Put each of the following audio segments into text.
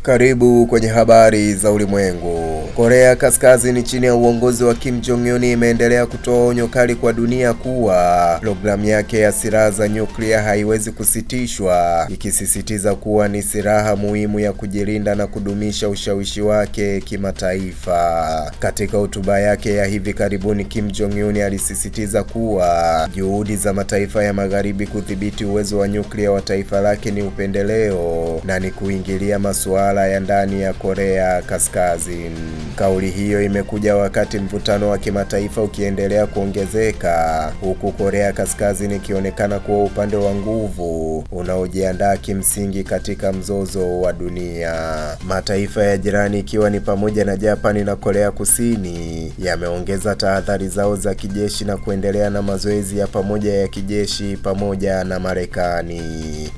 Karibu kwenye habari za ulimwengu. Korea Kaskazini chini ya uongozi wa Kim Jong-un imeendelea kutoa onyo kali kwa dunia kuwa programu yake ya silaha za nyuklia haiwezi kusitishwa, ikisisitiza kuwa ni silaha muhimu ya kujilinda na kudumisha ushawishi wake kimataifa. Katika hotuba yake ya hivi karibuni, Kim Jong-un alisisitiza kuwa juhudi za mataifa ya magharibi kudhibiti uwezo wa nyuklia wa taifa lake ni upendeleo na ni kuingilia masuala ya ndani ya Korea Kaskazini. Kauli hiyo imekuja wakati mvutano wa kimataifa ukiendelea kuongezeka, huku Korea Kaskazini ikionekana kuwa upande wa nguvu unaojiandaa kimsingi katika mzozo wa dunia. Mataifa ya jirani ikiwa ni pamoja na Japani na Korea Kusini yameongeza tahadhari zao za kijeshi na kuendelea na mazoezi ya pamoja ya kijeshi pamoja na Marekani.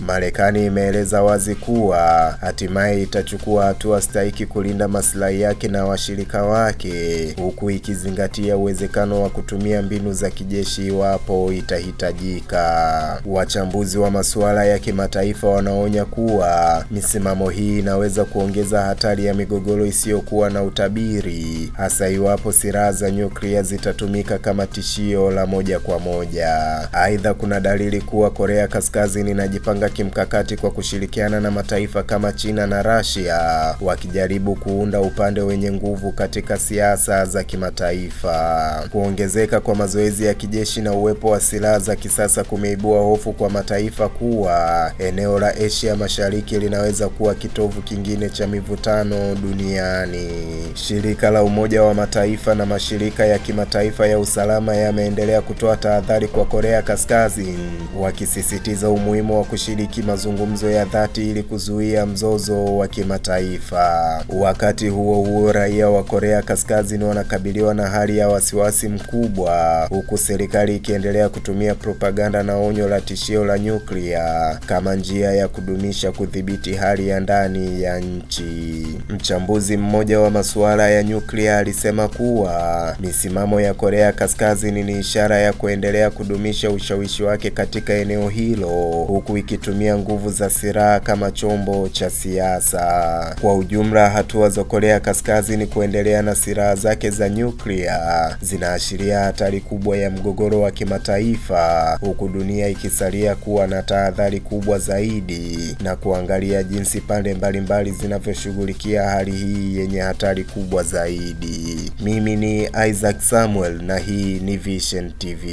Marekani imeeleza wazi kuwa hatimaye itachukua hatua stahiki kulinda maslahi yake na washirika wake, huku ikizingatia uwezekano wa kutumia mbinu za kijeshi iwapo itahitajika. Wachambuzi wa masuala ya kimataifa wanaonya kuwa misimamo hii inaweza kuongeza hatari ya migogoro isiyokuwa na utabiri, hasa iwapo silaha za nyuklia zitatumika kama tishio la moja kwa moja. Aidha, kuna dalili kuwa Korea Kaskazini inajipanga kimkakati kwa kushirikiana na mataifa kama China na Russia, wakijaribu kuunda upande wenye nguvu katika siasa za kimataifa. Kuongezeka kwa mazoezi ya kijeshi na uwepo wa silaha za kisasa kumeibua hofu kwa mataifa kuwa eneo la Asia Mashariki linaweza kuwa kitovu kingine cha mivutano duniani. Shirika la Umoja wa Mataifa na mashirika ya kimataifa ya usalama yameendelea kutoa tahadhari kwa Korea Kaskazini, wakisisitiza umuhimu wa kushiriki mazungumzo ya dhati ili kuzuia mzozo wa kimataifa. Wakati huo huo, raia wa Korea Kaskazini wanakabiliwa na hali ya wasiwasi mkubwa, huku serikali ikiendelea kutumia propaganda na onyo la tishio la nyuklia kama njia ya kudumisha kudhibiti hali ya ndani ya nchi. Mchambuzi mmoja wa masuala ya nyuklia alisema kuwa misimamo ya Korea Kaskazini ni ishara ya kuendelea kudumisha ushawishi wake katika eneo hilo, huku ikitumia nguvu za silaha kama chombo cha siasa. Kwa ujumla, hatua za Korea Kaskazini kuendelea na silaha zake za nyuklia zinaashiria hatari kubwa ya mgogoro wa kimataifa, huku dunia ikisalia kuwa na tahadhari kubwa zaidi na kuangalia jinsi pande mbalimbali zinavyoshughulikia hali hii yenye hatari kubwa zaidi. Mimi ni Isaac Samuel na hii ni Vision TV.